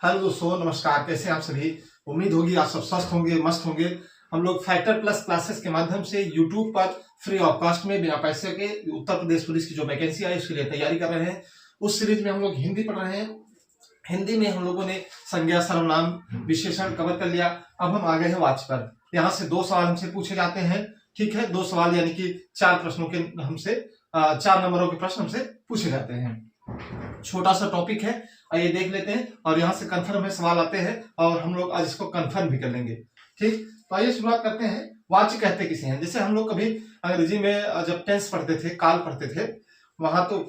Hello दोस्तों, नमस्कार। कैसे हैं आप सभी? उम्मीद होगी आप सब स्वस्थ होंगे, मस्त होंगे। हम लोग फैक्टर प्लस क्लासेस के माध्यम से यूट्यूब पर फ्री ऑफ कॉस्ट में बिना पैसे के उत्तर प्रदेश पुलिस की जो वैकेंसी आई उसके लिए तैयारी कर रहे हैं। उस सीरीज में हम लोग हिंदी पढ़ रहे हैं। हिंदी में हम लोगों ने संज्ञा, सर्वनाम, विशेषण कवर कर लिया। अब हम आ गए हैं वाच्य पर। यहाँ से 2 सवाल हमसे पूछे जाते हैं। ठीक है, 2 सवाल यानी कि 4 प्रश्नों के हमसे 4 नंबरों के प्रश्न हमसे पूछे जाते हैं। छोटा सा टॉपिक है, आइए देख लेते हैं। और यहाँ से कंफर्म में सवाल आते हैं और हम लोग आज इसको कंफर्म भी कर लेंगे। ठीक, तो आइए शुरुआत करते हैं। वाच्य कहते किसे हैं? जैसे हम लोग कभी अंग्रेजी में जब टेंस पढ़ते थे, काल पढ़ते थे, वहां तो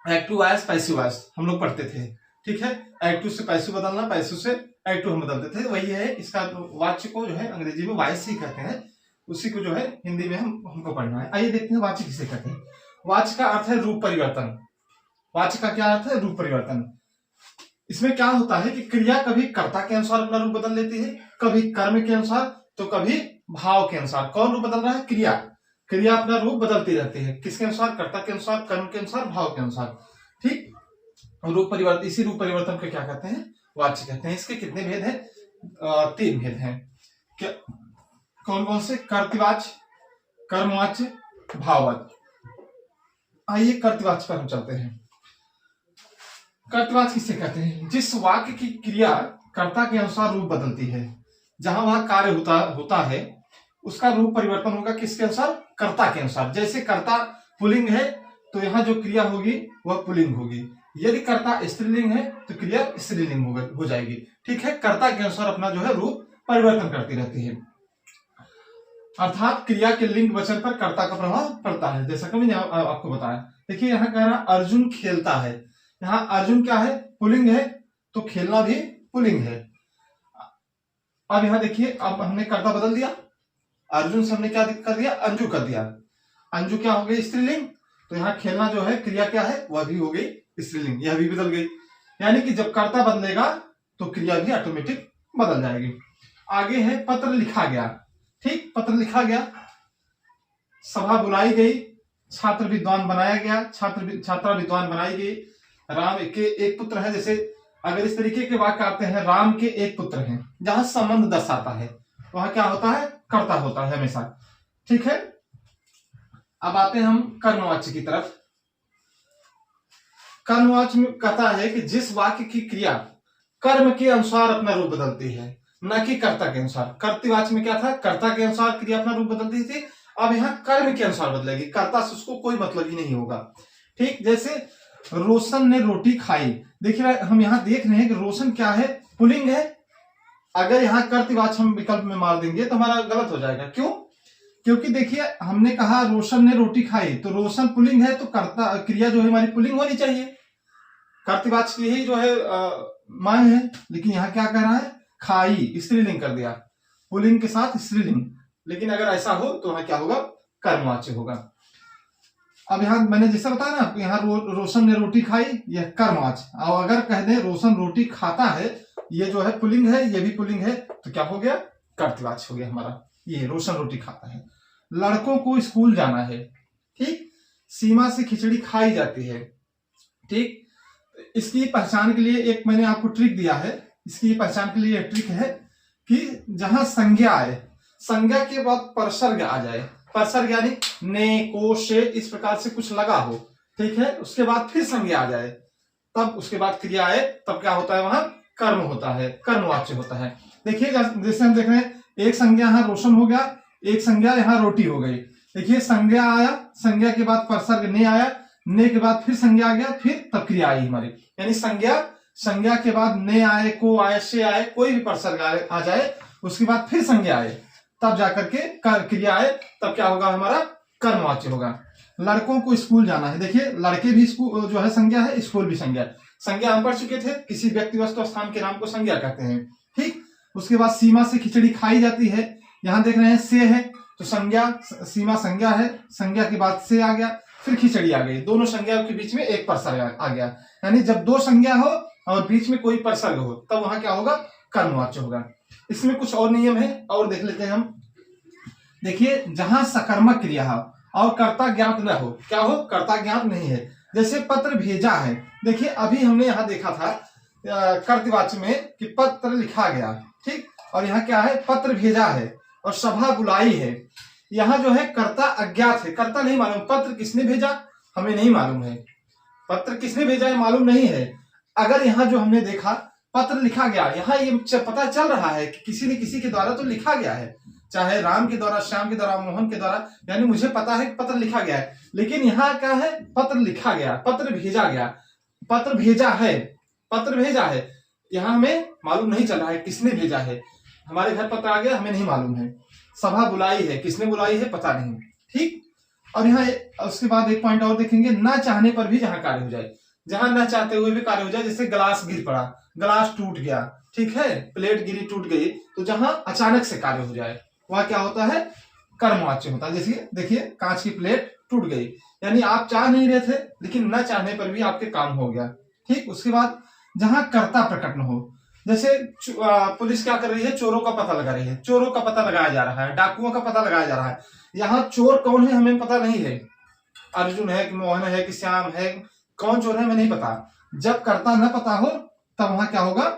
एक्टिव वॉइस, पैसिव वॉइस हम लोग पढ़ते थे। ठीक है, एक्टिव से पैसिव बदलना, पैसिव से एक्टिव हम बदलते थे। वही है, इसका वाच्य को जो है अंग्रेजी में वॉइस ही कहते हैं। उसी को जो है हिंदी में हमको पढ़ना है। आइए देखते हैं वाच्य किसे कहते हैं। वाच्य का अर्थ है रूप परिवर्तन। वाच्य का क्या अर्थ है? रूप परिवर्तन। इसमें क्या होता है कि क्रिया कभी कर्ता के अनुसार अपना रूप बदल लेती है, कभी कर्म के अनुसार, तो कभी भाव के अनुसार। कौन रूप बदल रहा है? क्रिया। क्रिया अपना रूप बदलती रहती है। किसके अनुसार? कर्ता के अनुसार, कर्म के अनुसार, भाव के अनुसार। ठीक, रूप परिवर्तन, इसी रूप परिवर्तन को क्या कहते हैं? वाच्य कहते हैं। इसके कितने भेद हैं? 3 भेद हैं। क्या, कौन कौन से? कर्तृवाच्य, कर्मवाच्य, भाववाच्य। आइए कर्तृवाच्य पर हम चलते हैं। कर्तृवाच्य किसे कहते हैं? जिस वाक्य की क्रिया कर्ता के अनुसार रूप बदलती है। जहां वहां कार्य होता है उसका रूप परिवर्तन होगा किसके अनुसार? कर्ता के अनुसार। जैसे कर्ता पुल्लिंग है तो यहाँ जो क्रिया होगी वह पुल्लिंग होगी। यदि कर्ता स्त्रीलिंग है तो क्रिया स्त्रीलिंग हो जाएगी। ठीक है, कर्ता के अनुसार अपना जो है रूप परिवर्तन करती रहती है। अर्थात क्रिया के लिंग वचन पर कर्ता का प्रभाव पड़ता है, जैसा कि मैंने आपको बताया। देखिए यहाँ कह रहा अर्जुन खेलता है। यहाँ अर्जुन क्या है? पुल्लिंग है, तो खेलना भी पुल्लिंग है। अब यहाँ देखिए, अब हमने कर्ता बदल दिया। अर्जुन से हमने क्या कर दिया? अंजू कर दिया। अंजू क्या हो गई? स्त्रीलिंग। तो यहाँ खेलना जो है क्रिया क्या है? वह भी हो गई स्त्रीलिंग, यह भी बदल गई। यानी कि जब कर्ता बदलेगा तो क्रिया भी ऑटोमेटिक बदल जाएगी। आगे है पत्र लिखा गया। ठीक, पत्र लिखा गया, सभा बुलाई गई, छात्र विद्वान बनाया गया, छात्रा विद्वान बनाई गई। राम के एक पुत्र है। जैसे अगर इस तरीके के वाक्य आते हैं, राम के एक पुत्र हैं, जहां संबंध दर्शाता है वहां क्या होता है? कर्ता होता है हमेशा। ठीक है, अब आते हैं हम कर्मवाच्य की तरफ। कर्मवाच्य में कहता है कि जिस वाक्य की क्रिया कर्म के अनुसार अपना रूप बदलती है, न कि कर्ता के अनुसार। कर्तृवाच्य में क्या था? कर्ता के अनुसार क्रिया अपना रूप बदलती थी। अब यहाँ कर्म के अनुसार बदलेगी। कर्ता से उसको कोई मतलब ही नहीं होगा। ठीक, जैसे रोशन ने रोटी खाई। देखिए हम यहाँ देख रहे हैं कि रोशन क्या है? पुल्लिंग है। अगर यहाँ कर्तृवाच्य हम विकल्प में मार देंगे तो हमारा गलत हो जाएगा। क्यों? क्योंकि देखिए हमने कहा रोशन ने रोटी खाई, तो रोशन पुल्लिंग है, तो कर्ता क्रिया जो है हमारी पुल्लिंग होनी चाहिए। कर्तृवाच्य की ही जो है मांग है। लेकिन यहाँ क्या कह रहा है? खाई, स्त्रीलिंग कर दिया, पुल्लिंग के साथ स्त्रीलिंग। लेकिन अगर ऐसा हो तो वहां क्या होगा? कर्मवाच्य होगा। अब यहाँ मैंने जैसा बताया ना, यहाँ रोशन ने रोटी खाई, यह कर्मवाच्य। और अगर कह दें रोशन रोटी खाता है, ये जो है पुल्लिंग है, ये भी पुल्लिंग है, तो क्या हो गया? कर्तृवाच्य हो गया हमारा। ये रोशन रोटी खाता है। लड़कों को स्कूल जाना है। ठीक, सीमा से खिचड़ी खाई जाती है। ठीक, इसकी पहचान के लिए एक मैंने आपको ट्रिक दिया है। इसकी पहचान के लिए ट्रिक है कि जहां संज्ञा आए, संज्ञा के बाद परसर्ग आ जाए। परसर्ग यानी ने, को, से, इस प्रकार से कुछ लगा हो। ठीक है, उसके बाद फिर संज्ञा आ जाए, तब उसके बाद क्रिया आए, तब क्या होता है? वहां कर्म होता है, कर्मवाच्य होता है। देखिए जैसे हम देख रहे हैं, एक संज्ञा यहाँ रोशन हो गया, एक संज्ञा यहाँ रोटी हो गई। देखिए संज्ञा आया, संज्ञा के बाद परसर्ग ने आया, ने के बाद फिर संज्ञा आ गया, फिर तब क्रिया आई हमारी। यानी संज्ञा के बाद ने आए, को आए, से आए, कोई भी परसर्ग आ जाए, उसके बाद फिर संज्ञा आए, तब जाकर के क्रिया आए, तब क्या होगा? हमारा कर्मवाच्य होगा। लड़कों को स्कूल जाना है। देखिए लड़के भी स्कूल जो है संज्ञा है, स्कूल भी संज्ञा है। संज्ञा हम पढ़ चुके थे, किसी व्यक्ति वस्तु स्थान के नाम को संज्ञा कहते हैं। ठीक, उसके बाद सीमा से खिचड़ी खाई जाती है। यहाँ देख रहे हैं से है, तो संज्ञा, सीमा संज्ञा है, संज्ञा के बाद से आ गया, फिर खिचड़ी आ गई। दोनों संज्ञाओं के बीच में एक परसर्ग आ गया। यानी जब 2 संज्ञा हो और बीच में कोई परसर्ग हो, तब वहां क्या होगा? कर्मवाच्य होगा। इसमें कुछ और नियम है, और देख लेते हैं हम। देखिए जहां सकर्मक क्रिया हो और कर्ता ज्ञात न हो, क्या हो? कर्ता ज्ञात नहीं है। जैसे पत्र भेजा है। देखिए अभी हमने यहां देखा था कर्तवाच्य में कि पत्र लिखा गया, ठीक। और यहाँ क्या है, पत्र भेजा है और सभा बुलाई है। यहाँ जो है कर्ता अज्ञात है, कर्ता नहीं मालूम, पत्र किसने भेजा हमें नहीं मालूम है, पत्र किसने भेजा है मालूम नहीं है। अगर यहाँ जो हमने देखा पत्र लिखा गया, यहाँ ये पता चल रहा है कि किसी न किसी के द्वारा तो लिखा गया है, चाहे राम के द्वारा, श्याम के द्वारा, मोहन के द्वारा, यानी मुझे पता है कि पत्र लिखा गया है। लेकिन यहाँ क्या है, पत्र लिखा गया, पत्र भेजा गया, पत्र भेजा है, पत्र भेजा है, यहाँ हमें मालूम नहीं चल रहा है किसने भेजा है। हमारे घर पत्र आ गया, हमें नहीं मालूम है। सभा बुलाई है, किसने बुलाई है पता नहीं, ठीक। और यहाँ उसके बाद एक पॉइंट और देखेंगे, ना चाहने पर भी जहां कार्य हो जाए, जहां ना चाहते हुए भी कार्य हो जाए, जैसे गिलास गिर पड़ा, गिलास टूट गया, ठीक है, प्लेट गिरी टूट गई, तो जहां अचानक से कार्य हो जाए वह क्या होता है, कर्मवाच्य होता है। जैसे देखिए कांच की प्लेट टूट गई, यानी आप चाह नहीं रहे थे लेकिन न चाहने पर भी आपके काम हो गया, ठीक। उसके बाद जहां कर्ता प्रकट न हो, जैसे पुलिस क्या कर रही है, चोरों का पता लगा रही है, चोरों का पता लगाया जा रहा है, डाकुओं का पता लगाया जा रहा है। यहाँ चोर कौन है हमें पता नहीं है, अर्जुन है कि मोहन है कि श्याम है, कौन चोर है हमें नहीं पता। जब कर्ता न पता हो तब वहां क्या होगा,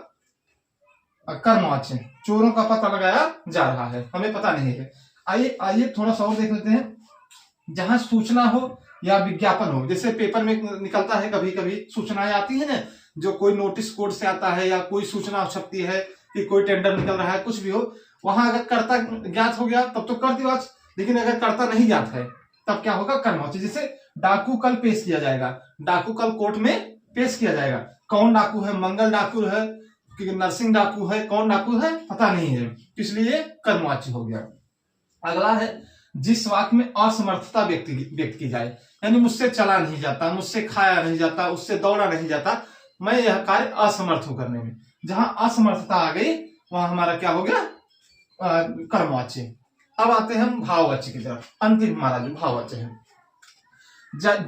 कर्मवाच्य, चोरों का पता लगाया जा रहा है, हमें पता नहीं है। आइए आइए थोड़ा सा और देख लेते हैं, जहां सूचना हो या विज्ञापन हो, जैसे पेपर में निकलता है कभी कभी सूचनाएं आती है ना, जो कोई नोटिस बोर्ड से आता है या कोई सूचना छपती है कि कोई टेंडर निकल रहा है, कुछ भी हो, वहां अगर कर्ता ज्ञात हो गया तब तो कर्तवाच्य, लेकिन अगर कर्ता नहीं ज्ञात है तब क्या होगा, कर्मवाच्य। जैसे डाकू कल पेश किया जाएगा, डाकू कल कोर्ट में पेश किया जाएगा, कौन डाकू है, मंगल डाकू है कि नरसिंह डाकू है, कौन डाकू है पता नहीं है, इसलिए कर्मवाच्य हो गया। अगला है, जिस वाक्य में असमर्थता व्यक्त की जाए, यानी मुझसे चला नहीं जाता, मुझसे खाया नहीं जाता, उससे दौड़ा नहीं जाता, मैं यह कार्य असमर्थ हूं करने में, जहां असमर्थता आ गई वहां हमारा क्या हो गया, कर्मवाच्य। अब आते हैं हम भाववाच्य की तरफ, अंतिम हमारा जो भाववाच्य है,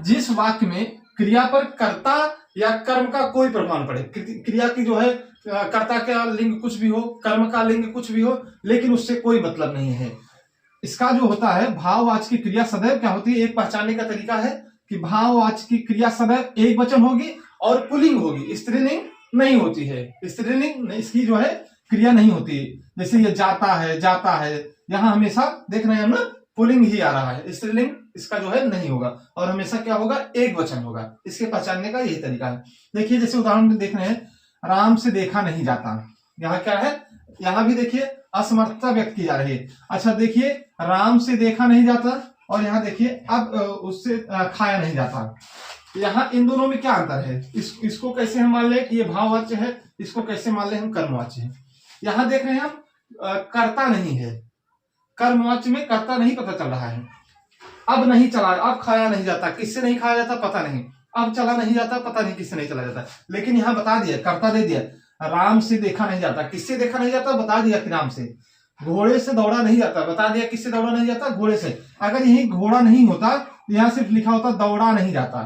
जिस वाक्य में क्रिया पर कर्ता या कर्म का कोई प्रभाव न पड़े, क्रिया की जो है कर्ता का लिंग कुछ भी हो, कर्म का लिंग कुछ भी हो, लेकिन उससे कोई मतलब नहीं है। इसका जो होता है, भाववाच्य की क्रिया सदैव क्या होती है, एक पहचानने का तरीका है कि भाववाच्य की क्रिया सदैव एक वचन होगी और पुल्लिंग होगी, स्त्रीलिंग नहीं होती है, स्त्रीलिंग इसकी जो है क्रिया नहीं होती। जैसे ये जाता है, यहाँ हमेशा देख रहे हैं हम ना, पुल्लिंग ही आ रहा है, स्त्रीलिंग इसका जो है नहीं होगा, और हमेशा क्या होगा, एक वचन होगा। इसके पहचानने का यही तरीका है। देखिए जैसे उदाहरण में देख रहे हैं, राम से देखा नहीं जाता, यहाँ क्या है, यहाँ भी देखिए असमर्थता व्यक्त की जा रही है। अच्छा देखिए, राम से देखा नहीं जाता, और यहाँ देखिए अब उससे खाया नहीं जाता, यहाँ इन दोनों में क्या अंतर है, इसको कैसे हम मान ले कि ये भाववाच्य है, इसको कैसे मान ले हम कर्मवाच्य है। यहाँ देख रहे हैं हम कर्ता नहीं है, कर्मवाच्य में कर्ता नहीं पता चल रहा है, अब नहीं चला, अब खाया नहीं जाता, किससे नहीं खाया जाता पता नहीं, अब चला नहीं जाता पता नहीं किससे नहीं चला जाता, लेकिन यहाँ बता दिया, कर्ता दे दिया, राम से देखा नहीं जाता, किससे देखा नहीं जाता बता दिया कि राम से, घोड़े से दौड़ा नहीं जाता बता दिया, किससे दौड़ा नहीं जाता, घोड़े से। अगर यही घोड़ा नहीं होता, यहाँ सिर्फ लिखा होता दौड़ा नहीं जाता,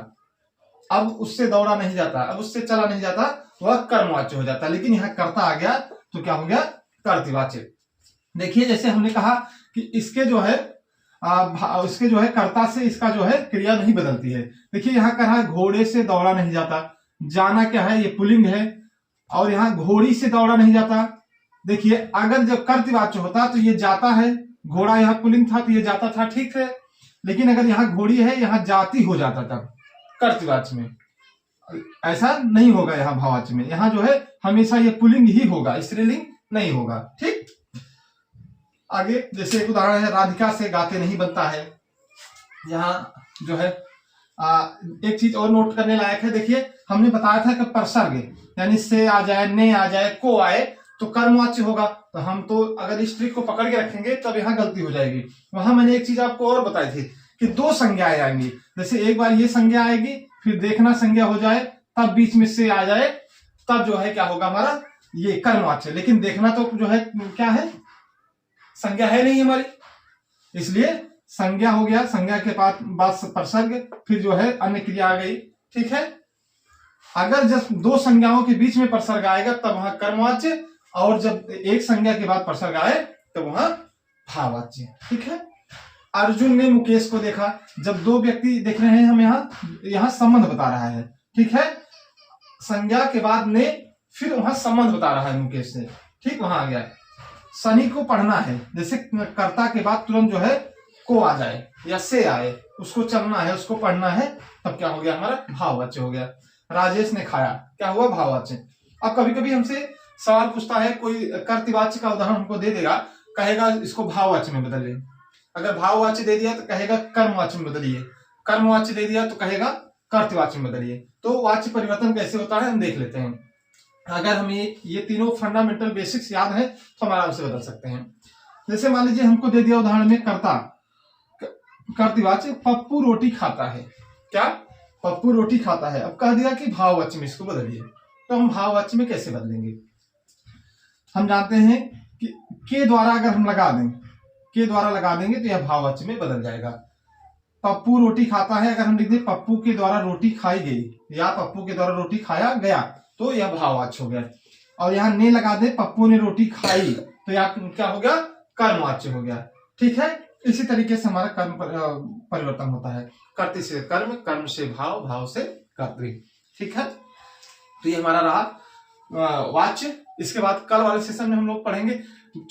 अब उससे दौड़ा नहीं जाता, अब उससे चला नहीं जाता, वह कर्मवाच्य हो जाता, लेकिन यहाँ कर्ता आ गया तो क्या हो गया, कर्तवाच्य। देखिए जैसे हमने कहा कि इसके जो है कर्ता से इसका जो है क्रिया नहीं बदलती है। देखिए यहाँ कहा घोड़े से दौड़ा नहीं जाता, जाना क्या है, ये पुल्लिंग है, और यहाँ घोड़ी से दौड़ा नहीं जाता। देखिए अगर जब कर्तवाच्य होता तो ये जाता है, घोड़ा यहाँ पुल्लिंग था तो ये जाता था, ठीक है, लेकिन अगर यहाँ घोड़ी है यहाँ जाती हो जाता तब कर्तवाच्य में, ऐसा नहीं होगा यहाँ भाववाच्य में, यहाँ जो है हमेशा ये पुल्लिंग ही होगा, स्त्रीलिंग नहीं होगा, ठीक। आगे जैसे एक उदाहरण है, राधिका से गाते नहीं बनता है, यहाँ जो है एक चीज और नोट करने लायक है। देखिए हमने बताया था कि परसर्ग यानी से आ जाए, ने आ जाए, को आए तो कर्मवाच्य होगा, तो हम तो अगर इस ट्रिक को पकड़ के रखेंगे तब यहाँ गलती हो जाएगी। वहां मैंने एक चीज आपको और बताई थी कि दो संज्ञाएं आएंगी, जैसे एक बार ये संज्ञा आएगी, फिर देखना संज्ञा हो जाए, तब बीच में से आ जाए, तब जो है क्या होगा हमारा ये कर्मवाच्य। लेकिन देखना तो जो है क्या है, संज्ञा है नहीं हमारी, इसलिए संज्ञा हो गया, संज्ञा के बाद परसर्ग, फिर जो है अन्य क्रिया आ गई, ठीक है। अगर जब दो संज्ञाओं के बीच में परसर्ग आएगा तब वहां कर्मवाच्य, और जब एक संज्ञा के बाद परसर्ग आए तब वहां भाववाच्य, ठीक है। अर्जुन ने मुकेश को देखा, जब दो व्यक्ति देख रहे हैं हम यहाँ संबंध बता रहा है, ठीक है, संज्ञा के बाद ने फिर वहां संबंध बता रहा है मुकेश से, ठीक, वहां आ गया शनि को पढ़ना है, जैसे कर्ता के बाद तुरंत जो है को आ जाए या से आए, उसको चलना है, उसको पढ़ना है, तब क्या हो गया हमारा भाववाच्य हो गया। राजेश ने खाया, क्या हुआ भाववाच्य। अब कभी कभी हमसे सवाल पूछता है, कोई कर्तवाच्य का उदाहरण हमको दे देगा, कहेगा इसको भाववाच्य में बदलिए। अगर भाववाच्य दे दिया तो कहेगा कर्मवाच्य में बदलिए, कर्मवाच्य दे दिया तो कहेगा कर्तवाच्य में बदलिए। तो वाच्य परिवर्तन कैसे होता है हम देख लेते हैं। अगर हमें ये तीनों फंडामेंटल बेसिक्स याद है तो हम आराम से बदल सकते हैं। जैसे मान लीजिए हमको दे दिया उदाहरण में कर्ता, कर्तवाच्य पप्पू रोटी खाता है, क्या पप्पू रोटी खाता है। अब कह दिया कि भाववाच्य में इसको बदलिए, तो हम भाववाच्य में कैसे बदलेंगे। हम जानते हैं कि के द्वारा अगर हम लगा दें, के द्वारा लगा देंगे तो यह भाववाच्य में बदल जाएगा। पप्पू रोटी खाता है, अगर हम लिख दें पप्पू के द्वारा रोटी खाई गई या पप्पू के द्वारा रोटी खाया गया, तो यह भाववाच्य हो गया। और यहाँ ने लगा दे पप्पू ने रोटी खाई, तो यह क्या हो गया कर्मवाच्य हो गया। ठीक है, इसी तरीके से हमारा कर्म परिवर्तन होता है, कर्ते से कर्म, कर्म से भाव, भाव से कर्तृ। ठीक है, तो ये हमारा रहा वाच्य। इसके बाद कल वाले सेशन में हम लोग पढ़ेंगे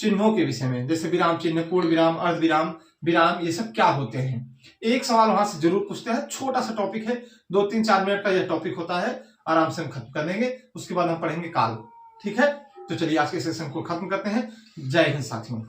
चिन्हों के विषय में, जैसे विराम चिन्ह, पूर्ण विराम, अर्ध विराम, विराम, ये सब क्या होते हैं। एक सवाल वहां से जरूर पूछते हैं, छोटा सा टॉपिक है, 2-3-4 मिनट का यह टॉपिक होता है, आराम से हम खत्म कर देंगे। उसके बाद हम पढ़ेंगे काल। ठीक है, तो चलिए आज के सेशन को खत्म करते हैं। जय हिंद साथियों।